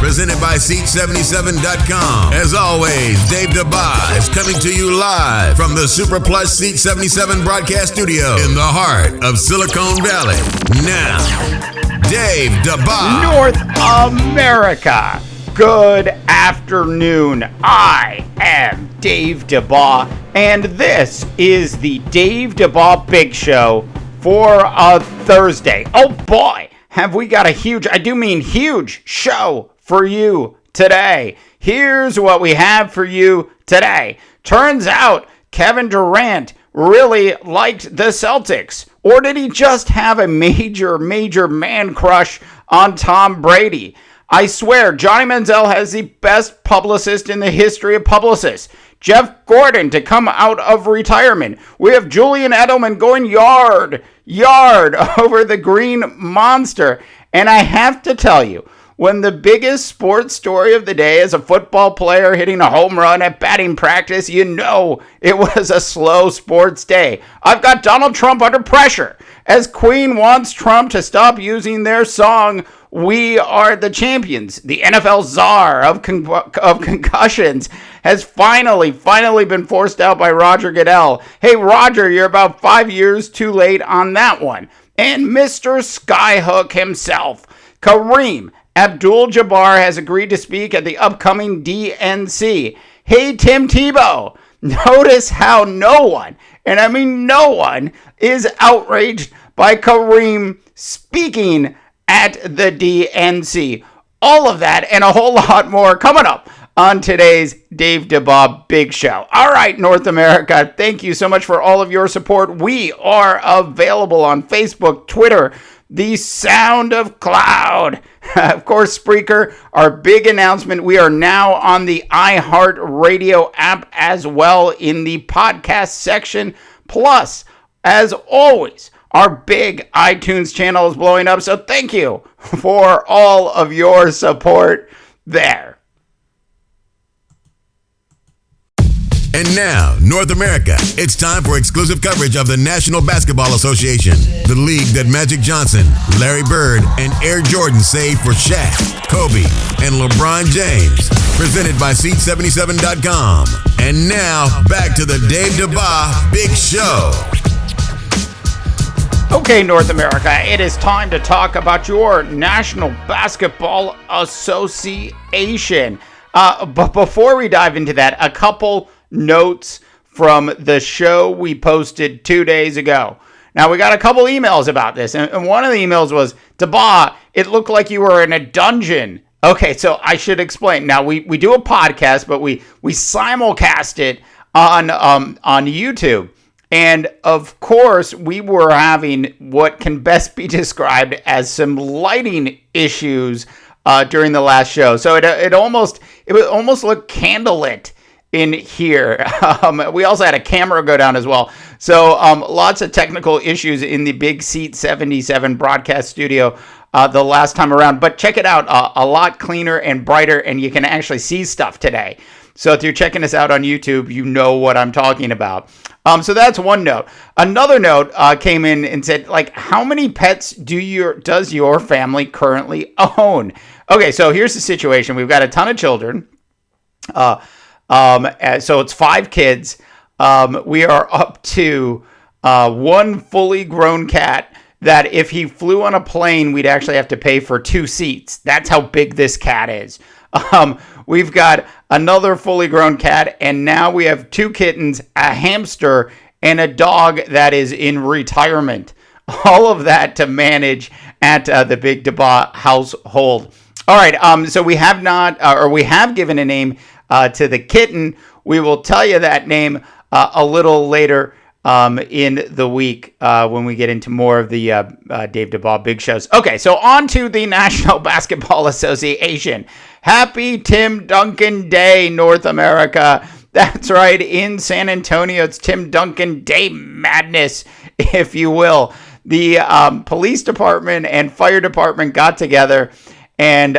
presented by Seat77.com. As always, Dave Dabbah is coming to you live from the Super Plus Seat 77 broadcast studio in the heart of Silicon Valley. Now, Dave Dabbah. North America, good afternoon. I am Dave Dabbah, and this is the Dave Dabbah Big Show for a Thursday. Oh boy, have we got a huge show for you today. Here's what we have for you today. Turns out Kevin Durant really liked the Celtics. Or did he just have a major man crush on Tom Brady? I swear, Johnny Manziel has the best publicist in the history of publicists. Jeff Gordon to come out of retirement. We have Julian Edelman going yard over the Green Monster. And I have to tell you, when the biggest sports story of the day is a football player hitting a home run at batting practice, you know it was a slow sports day. I've got Donald Trump under pressure as Queen wants Trump to stop using their song, "We Are the Champions." The NFL czar of concussions has finally been forced out by Roger Goodell. Hey, Roger, you're about 5 years too late on that one. And Mr. Skyhook himself, Kareem Abdul-Jabbar, has agreed to speak at the upcoming DNC. Hey, Tim Tebow, notice how no one, and I mean no one, is outraged by Kareem speaking at the DNC. All of that and a whole lot more coming up on today's Dave Dabbah Big Show. All right, North America, thank you so much for all of your support. We are available on Facebook, Twitter, the Sound of Cloud. Of course, Spreaker, our big announcement. We are now on the iHeartRadio app as well in the podcast section. Plus, as always, our big iTunes channel is blowing up. So thank you for all of your support there. And now, North America, it's time for exclusive coverage of the National Basketball Association, the league that Magic Johnson, Larry Bird, and Air Jordan saved for Shaq, Kobe, and LeBron James. Presented by Seat77.com. And now, back to the Dave Dabbah Big Show. Okay, North America, it is time to talk about your National Basketball Association. But before we dive into that, a couple notes from the show we posted 2 days ago. Now, we got a couple emails about this, and one of the emails was, Dabbah, it looked like you were in a dungeon. Okay, so I should explain. Now, we do a podcast, but we simulcast it on YouTube. And, of course, we were having what can best be described as some lighting issues during the last show. So it almost looked candlelit in here. We also had a camera go down as well. So lots of technical issues in the big Seat 77 broadcast studio the last time around. But check it out, a lot cleaner and brighter, and you can actually see stuff today. So if you're checking us out on YouTube, you know what I'm talking about. So that's one note. Another note came in and said, like, how many pets does your family currently own? Okay, so here's the situation. We've got a ton of children. So it's 5 kids. We are up to one fully grown cat that if he flew on a plane, we'd actually have to pay for 2 seats. That's how big this cat is. We've got another fully grown cat, and now we have 2 kittens, a hamster, and a dog that is in retirement. All of that to manage at the Big Dabbah household. All right, so we have given a name to the kitten. We will tell you that name a little later in the week when we get into more of the Dave Dabbah Big Shows. Okay, so on to the National Basketball Association. Happy Tim Duncan Day, North America. That's right, in San Antonio, it's Tim Duncan Day madness, if you will. The police department and fire department got together, and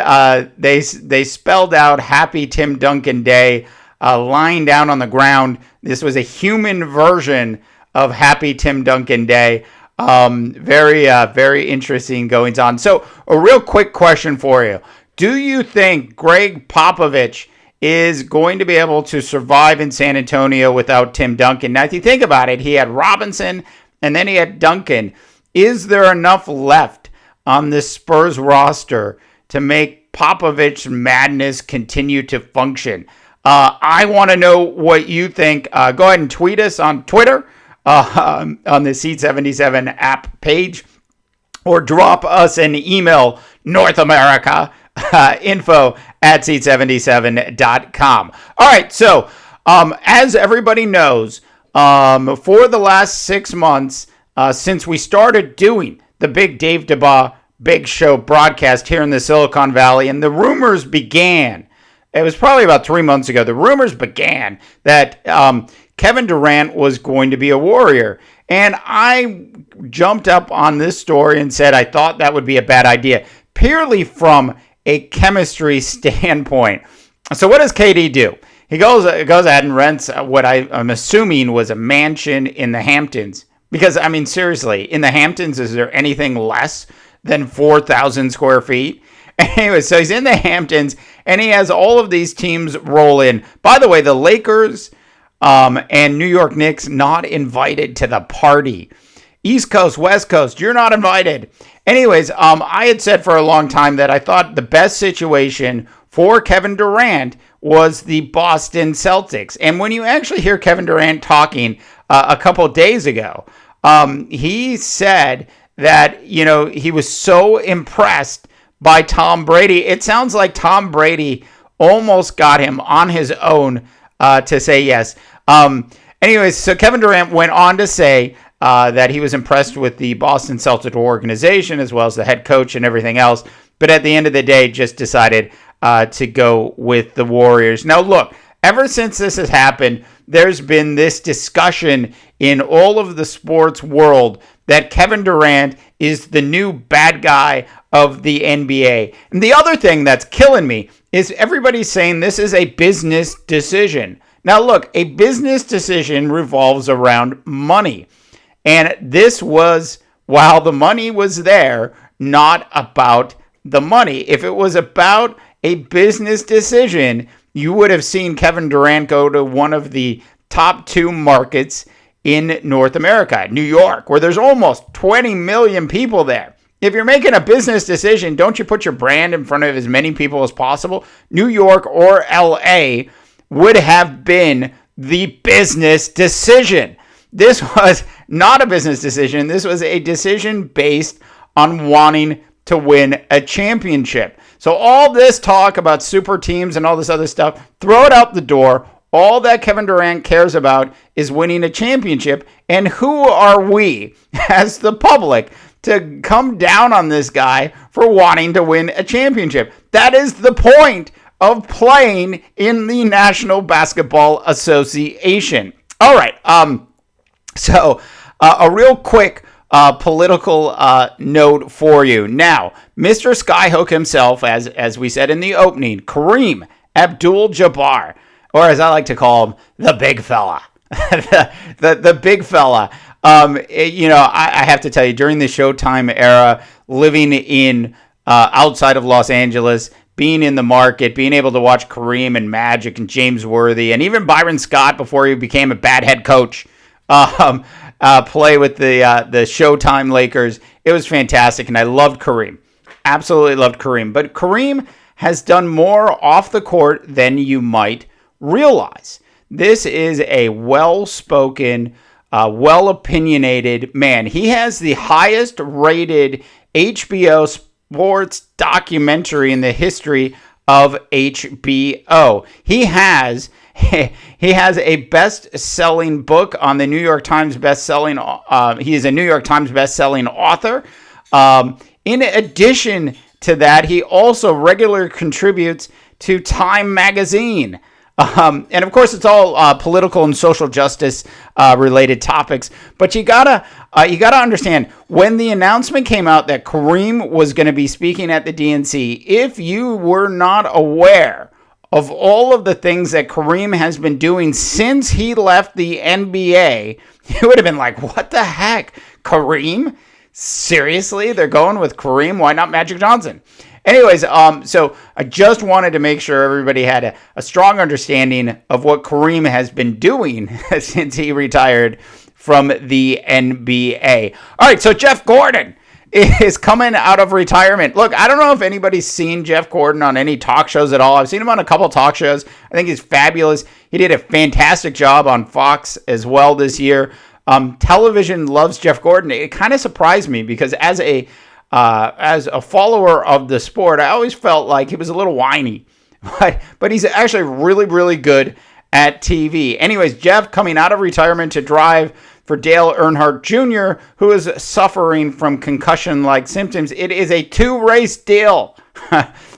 they spelled out Happy Tim Duncan Day, lying down on the ground. This was a human version of Happy Tim Duncan Day. Very interesting goings on. So a real quick question for you. Do you think Greg Popovich is going to be able to survive in San Antonio without Tim Duncan? Now, if you think about it, he had Robinson and then he had Duncan. Is there enough left on this Spurs roster to make Popovich's madness continue to function? I want to know what you think. Go ahead and tweet us on Twitter, on the Seat 77 app page, or drop us an email, North America, info@seat77.com. All right, so as everybody knows, for the last 6 months, since we started doing the big Dave Dabbah Big Show broadcast here in the Silicon Valley, and the rumors began, it was probably about 3 months ago, the rumors began that Kevin Durant was going to be a Warrior. And I jumped up on this story and said I thought that would be a bad idea, purely from a chemistry standpoint. So what does KD do? He goes ahead and rents what I'm assuming was a mansion in the Hamptons. Because, I mean, seriously, in the Hamptons, is there anything less than 4,000 square feet? Anyway, so he's in the Hamptons, and he has all of these teams roll in. By the way, the Lakers and New York Knicks not invited to the party. East Coast, West Coast, you're not invited. Anyways, I had said for a long time that I thought the best situation for Kevin Durant was the Boston Celtics. And when you actually hear Kevin Durant talking a couple days ago, he said that, he was so impressed by Tom Brady. It sounds like Tom Brady almost got him on his own to say yes. Anyways, so Kevin Durant went on to say that he was impressed with the Boston Celtics organization as well as the head coach and everything else. But at the end of the day, just decided to go with the Warriors. Now, look, ever since this has happened, there's been this discussion in all of the sports world that Kevin Durant is the new bad guy of the NBA. And the other thing that's killing me is everybody's saying this is a business decision. Now, look, a business decision revolves around money. And this was, while the money was there, not about the money. If it was about a business decision, you would have seen Kevin Durant go to one of the top 2 markets in North America, New York, where there's almost 20 million people there. If you're making a business decision, don't you put your brand in front of as many people as possible? New York or LA would have been the business decision. This was not a business decision. This was a decision based on wanting to win a championship. So all this talk about super teams and all this other stuff, throw it out the door. All that Kevin Durant cares about is winning a championship. And who are we, as the public, to come down on this guy for wanting to win a championship? That is the point of playing in the National Basketball Association. All right. So a real quick political note for you. Now, Mr. Skyhook himself, as we said in the opening, Kareem Abdul-Jabbar, or as I like to call him, the big fella. the big fella. I have to tell you, during the Showtime era, living in outside of Los Angeles, being in the market, being able to watch Kareem and Magic and James Worthy, and even Byron Scott before he became a bad head coach, play with the Showtime Lakers. It was fantastic, and I loved Kareem. Absolutely loved Kareem. But Kareem has done more off the court than you might realize. This is a well-spoken, well-opinionated man. He has the highest-rated HBO sports documentary in the history of HBO. He has a best-selling book on the New York Times best-selling. He is a New York Times best-selling author. In addition to that, he also regularly contributes to Time Magazine. And of course, it's all political and social justice related topics. But you gotta understand, when the announcement came out that Kareem was going to be speaking at the DNC, if you were not aware of all of the things that Kareem has been doing since he left the NBA, you would have been like, "What the heck, Kareem? Seriously, they're going with Kareem? Why not Magic Johnson?" Anyways, so I just wanted to make sure everybody had a strong understanding of what Kareem has been doing since he retired from the NBA. All right, so Jeff Gordon is coming out of retirement. Look, I don't know if anybody's seen Jeff Gordon on any talk shows at all. I've seen him on a couple talk shows. I think he's fabulous. He did a fantastic job on Fox as well this year. Television loves Jeff Gordon. It kind of surprised me because as a follower of the sport, I always felt like he was a little whiny. But he's actually really, really good at TV. Anyways, Jeff coming out of retirement to drive for Dale Earnhardt Jr., who is suffering from concussion-like symptoms. It is a 2-race deal.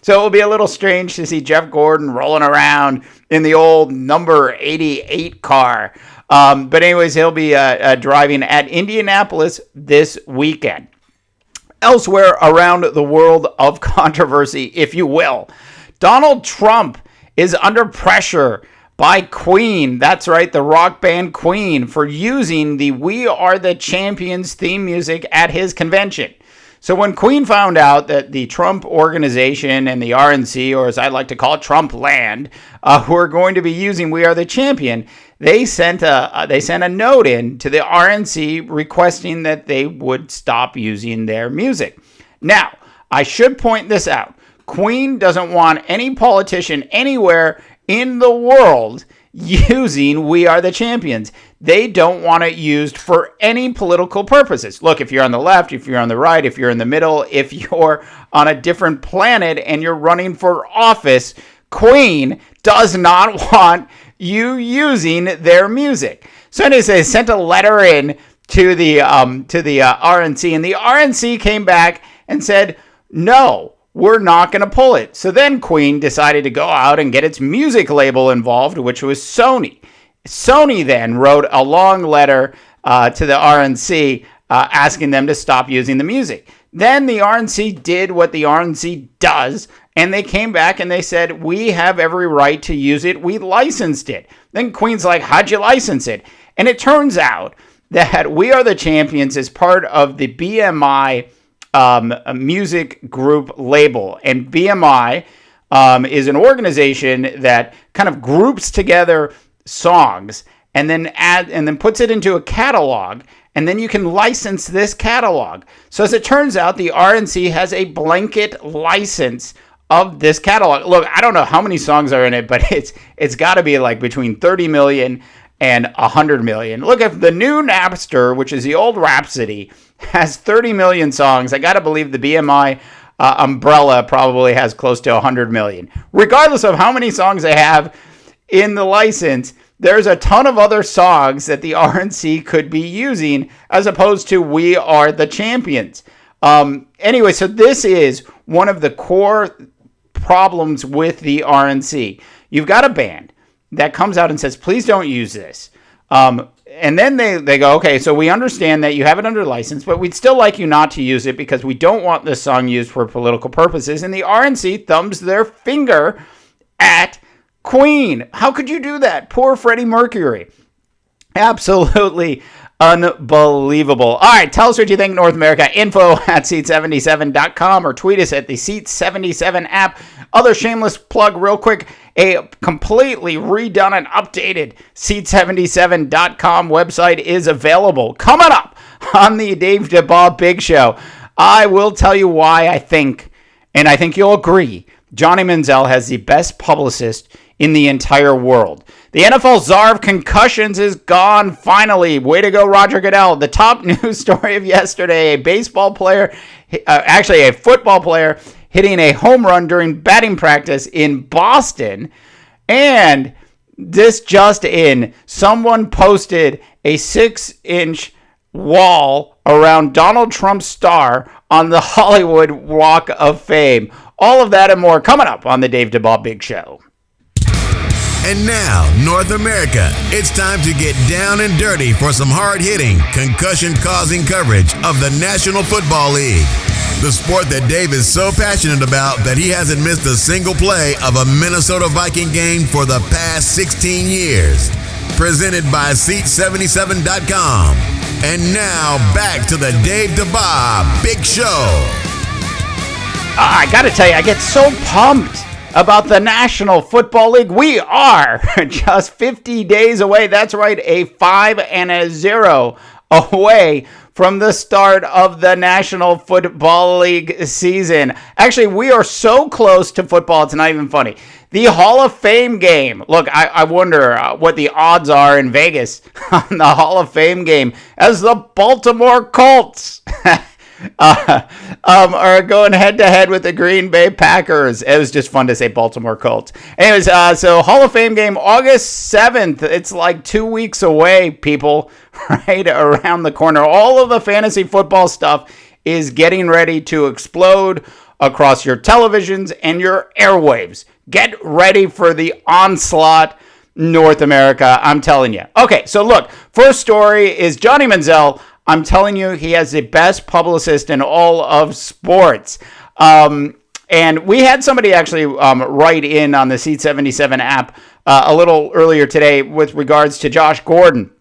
So it will be a little strange to see Jeff Gordon rolling around in the old number 88 car. But anyways, he'll be driving at Indianapolis this weekend. Elsewhere around the world of controversy, if you will, Donald Trump is under pressure by Queen, that's right, the rock band Queen, for using the We Are the Champions theme music at his convention. So when Queen found out that the Trump organization and the RNC, or as I like to call it, Trump Land, were going to be using We Are the Champion, they sent a note in to the RNC requesting that they would stop using their music. Now, I should point this out. Queen doesn't want any politician anywhere in the world using We Are the Champions. They don't want it used for any political purposes. Look, if you're on the left, if you're on the right, if you're in the middle, if you're on a different planet and you're running for office, Queen does not want you using their music. So anyways, they sent a letter in to the RNC, and the RNC came back and said, no, we're not going to pull it. So then Queen decided to go out and get its music label involved, which was Sony. Sony then wrote a long letter to the RNC asking them to stop using the music. Then the RNC did what the RNC does, and they came back and they said, we have every right to use it. We licensed it. Then Queen's like, how'd you license it? And it turns out that We Are the Champions is part of the BMI a music group label, and BMI is an organization that kind of groups together songs and then puts it into a catalog, and then you can license this catalog. So as it turns out, the RNC has a blanket license of this catalog. Look, I don't know how many songs are in it, but it's got to be like between 30 million and 100 million. Look, if the new Napster, which is the old Rhapsody, has 30 million songs, I got to believe the BMI umbrella probably has close to 100 million. Regardless of how many songs they have in the license, there's a ton of other songs that the RNC could be using as opposed to We Are the Champions. Anyway, so this is one of the core problems with the RNC. You've got a band that comes out and says, please don't use this. And then they go, okay, so we understand that you have it under license, but we'd still like you not to use it because we don't want this song used for political purposes. And the RNC thumbs their finger at Queen. How could you do that? Poor Freddie Mercury. Absolutely unbelievable. All right, tell us what you think, North America. info@seat77.com or tweet us at the Seat77 app. Other shameless plug real quick. A completely redone and updated Seat77.com website is available. Coming up on the Dave Dabbah Big Show, I will tell you why I think, and I think you'll agree, Johnny Manziel has the best publicist in the entire world. The NFL czar of concussions is gone, finally. Way to go, Roger Goodell. The top news story of yesterday, a football player hitting a home run during batting practice in Boston. And this just in, someone posted a 6-inch wall around Donald Trump's star on the Hollywood Walk of Fame. All of that and more coming up on the Dave Dabbah Big Show. And now, North America, it's time to get down and dirty for some hard-hitting, concussion-causing coverage of the National Football League. The sport that Dave is so passionate about that he hasn't missed a single play of a Minnesota Viking game for the past 16 years. Presented by Seat77.com. And now, back to the Dave Dabbah Big Show. I got to tell you, I get so pumped about the National Football League. We are just 50 days away. That's right, a 5-0 away from the start of the National Football League season. Actually, we are so close to football, it's not even funny. The Hall of Fame game. Look, I wonder what the odds are in Vegas on the Hall of Fame game as the Baltimore Colts are going head-to-head with the Green Bay Packers. It was just fun to say Baltimore Colts. Anyways, so Hall of Fame game, August 7th. It's like 2 weeks away, people, right around the corner. All of the fantasy football stuff is getting ready to explode across your televisions and your airwaves. Get ready for the onslaught, North America. I'm telling you. Okay, so look, first story is Johnny Manziel. I'm telling you, he has the best publicist in all of sports. And we had somebody actually write in on the Seat 77 app a little earlier today with regards to Josh Gordon.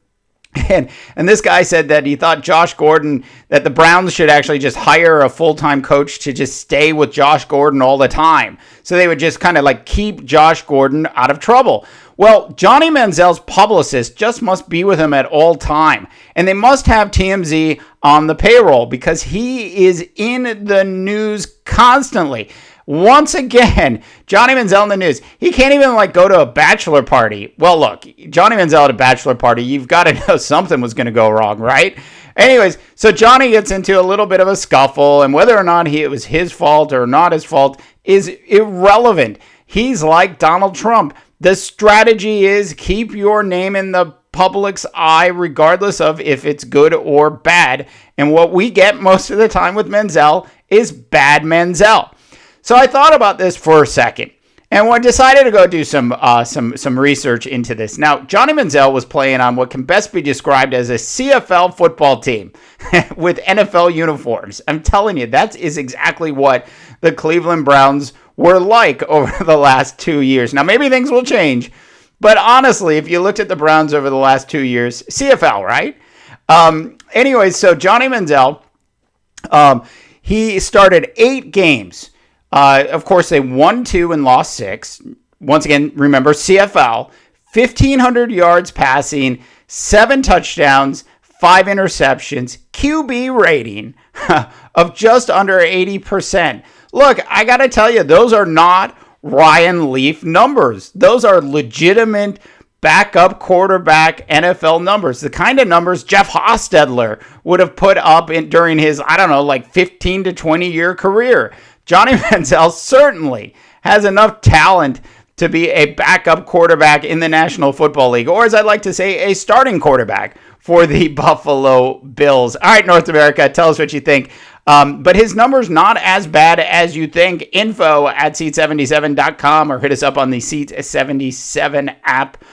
And this guy said that he thought Josh Gordon, that the Browns should actually just hire a full-time coach to just stay with Josh Gordon all the time. So they would just kind of like keep Josh Gordon out of trouble. Well, Johnny Manziel's publicist just must be with him at all time. And they must have TMZ on the payroll because he is in the news constantly. Once again, Johnny Manziel in the news. He can't even go to a bachelor party. Well, look, Johnny Manziel at a bachelor party, you've got to know something was going to go wrong, right? Anyways, so Johnny gets into a little bit of a scuffle, and whether or not it was his fault or not his fault is irrelevant. He's like Donald Trump. The strategy is keep your name in the public's eye regardless of if it's good or bad. And what we get most of the time with Manziel is bad Manziel. So I thought about this for a second, and I decided to go do some research into this. Now, Johnny Manziel was playing on what can best be described as a CFL football team with NFL uniforms. I'm telling you, that is exactly what the Cleveland Browns were like over the last 2 years. Now, maybe things will change, but honestly, if you looked at the Browns over the last 2 years, CFL, right? Anyways, so Johnny Manziel, he started 8 games. Of course, they won 2 and lost 6. Once again, remember, CFL, 1,500 yards passing, 7 touchdowns, 5 interceptions, QB rating of just under 80%. Look, I got to tell you, those are not Ryan Leaf numbers. Those are legitimate backup quarterback NFL numbers. The kind of numbers Jeff Hostetler would have put up during his, 15 to 20 year career. Johnny Manziel certainly has enough talent to be a backup quarterback in the National Football League, or as I like to say, a starting quarterback for the Buffalo Bills. All right, North America, tell us what you think. But his number's not as bad as you think. Info at seat77.com or hit us up on the Seat77 app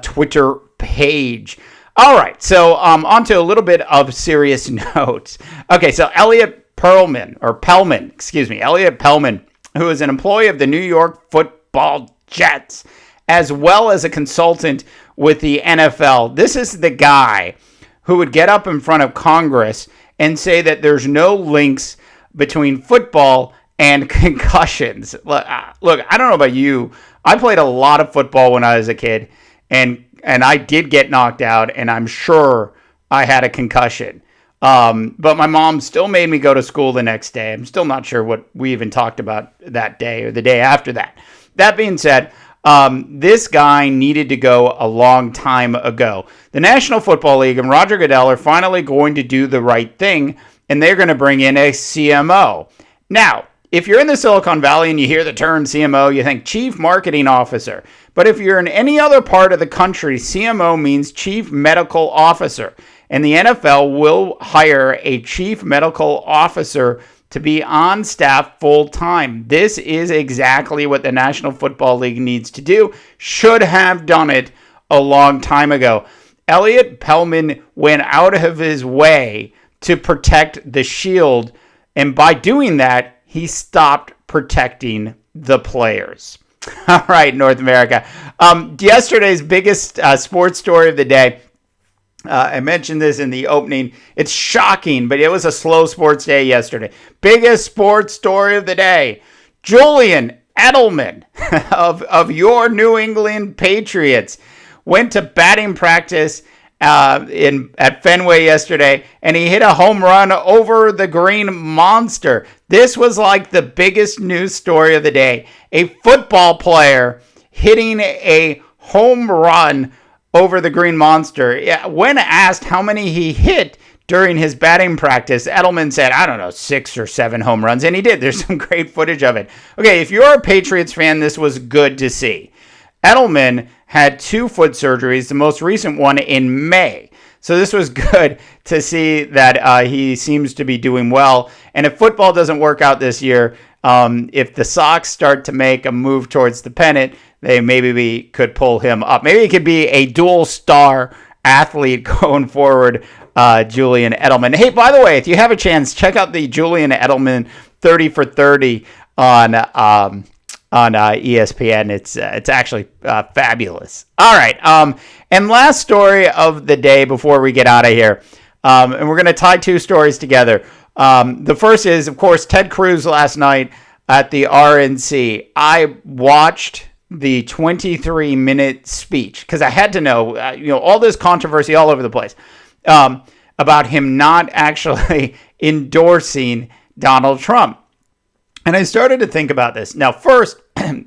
Twitter page. All right, so on to a little bit of serious notes. Okay, so Elliot Perlman, who is an employee of the New York Football Jets, as well as a consultant with the NFL. This is the guy who would get up in front of Congress and say that there's no links between football and concussions. Look, I don't know about you. I played a lot of football when I was a kid, and I did get knocked out, and I'm sure I had a concussion. But my mom still made me go to school the next day. I'm still not sure what we even talked about that day or the day after that. That being said, this guy needed to go a long time ago. The National Football League and Roger Goodell are finally going to do the right thing, and they're going to bring in a CMO. Now, if you're in the Silicon Valley and you hear the term CMO, you think Chief Marketing Officer. But if you're in any other part of the country, CMO means Chief Medical Officer. And the NFL will hire a Chief Medical Officer to be on staff full time. This is exactly what the National Football League needs to do. Should have done it a long time ago. Elliot Perlman went out of his way to protect the shield, and by doing that, he stopped protecting the players. All right, North America. Yesterday's biggest sports story of the day I mentioned this in the opening. It's shocking, but it was a slow sports day yesterday. Biggest sports story of the day. Julian Edelman of your New England Patriots went to batting practice at Fenway yesterday, and he hit a home run over the Green Monster. This was like the biggest news story of the day. A football player hitting a home run over the Green Monster. When asked how many he hit during his batting practice, Edelman said, I don't know, 6 or 7 home runs, and he did. There's some great footage of it. Okay, if you're a Patriots fan, this was good to see. Edelman had 2 foot surgeries, the most recent one in May. So this was good to see that he seems to be doing well. And if football doesn't work out this year, if the Sox start to make a move towards the pennant, they maybe could pull him up. Maybe it could be a dual star athlete going forward, Julian Edelman. Hey, by the way, if you have a chance, check out the Julian Edelman 30 for 30 on ESPN. It's actually fabulous. All right. And last story of the day before we get out of here. And we're going to tie 2 stories together. The first is, of course, Ted Cruz last night at the RNC. I watched the 23-minute speech because I had to know, all this controversy all over the place about him not actually endorsing Donald Trump. And I started to think about this. Now, first,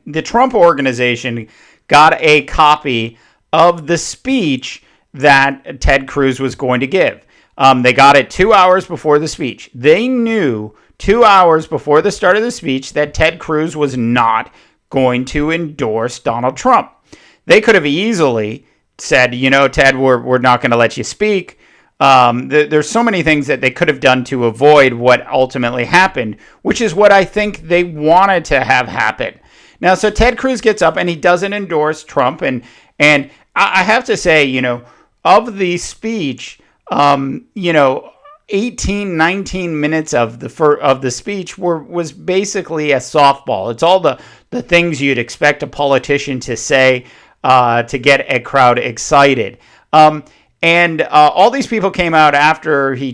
the Trump organization got a copy of the speech that Ted Cruz was going to give. They got it 2 hours before the speech. They knew 2 hours before the start of the speech that Ted Cruz was not going to endorse Donald Trump. They could have easily said, Ted, we're not going to let you speak. There's so many things that they could have done to avoid what ultimately happened, which is what I think they wanted to have happen. Now, so Ted Cruz gets up and he doesn't endorse Trump. And I have to say, of the speech, 18, 19 minutes of the speech was basically a softball. It's all the things you'd expect a politician to say to get a crowd excited. And all these people came out after he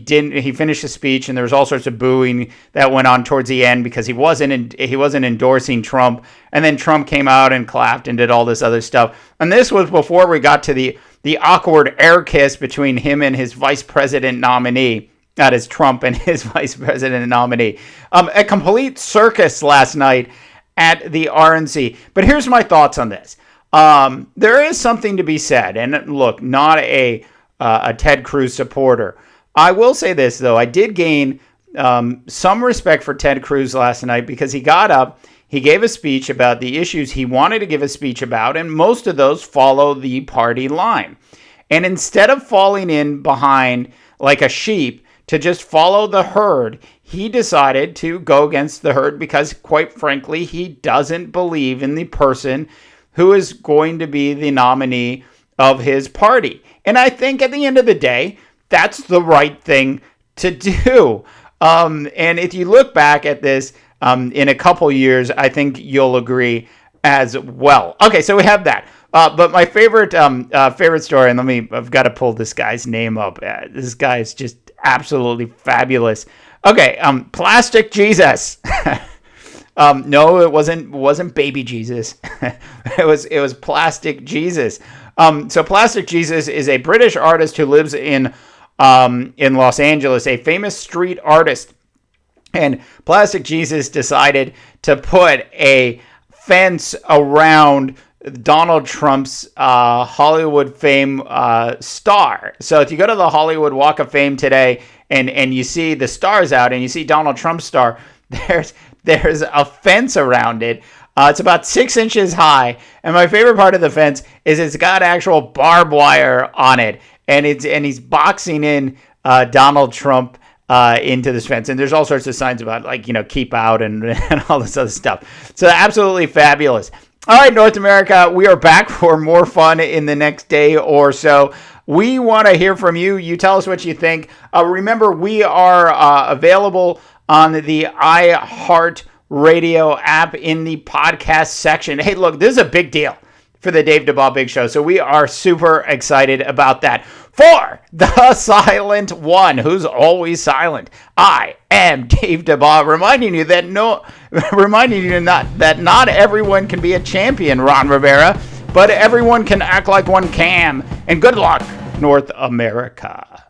finished the speech, and there was all sorts of booing that went on towards the end because he wasn't endorsing Trump. And then Trump came out and clapped and did all this other stuff. And this was before we got to the awkward air kiss between him and his vice president nominee. That is Trump and his vice president nominee. A complete circus last night at the RNC. But here's my thoughts on this. There is something to be said. And look, not a Ted Cruz supporter. I will say this, though. I did gain some respect for Ted Cruz last night because he got up, he gave a speech about the issues he wanted to give a speech about, and most of those follow the party line. And instead of falling in behind like a sheep to just follow the herd, he decided to go against the herd because, quite frankly, he doesn't believe in the person who is going to be the nominee of his party. And I think at the end of the day, that's the right thing to do. And if you look back at this in a couple years, I think you'll agree as well. Okay, so we have that. But my favorite story, and I've got to pull this guy's name up. This guy is just absolutely fabulous. Okay, Plastic Jesus. No, it wasn't Baby Jesus. It was Plastic Jesus. So Plastic Jesus is a British artist who lives in Los Angeles, a famous street artist. And Plastic Jesus decided to put a fence around Donald Trump's Hollywood fame star. So if you go to the Hollywood Walk of Fame today and you see the stars out and you see Donald Trump's star, there's a fence around it. It's about 6 inches high, and my favorite part of the fence is it's got actual barbed wire on it, and he's boxing in Donald Trump into this fence, and there's all sorts of signs about keep out and all this other stuff. So absolutely fabulous. All right, North America, we are back for more fun in the next day or so. We want to hear from you. You tell us what you think. Remember, we are available on the iHeart Radio app in the podcast section. Hey, look, this is a big deal for the Dave Dabbah Big Show, so we are super excited about that. For the silent one, who's always silent, I am Dave Dabbah, reminding you that not everyone can be a champion, Ron Rivera, but everyone can act like one can. And good luck, North America.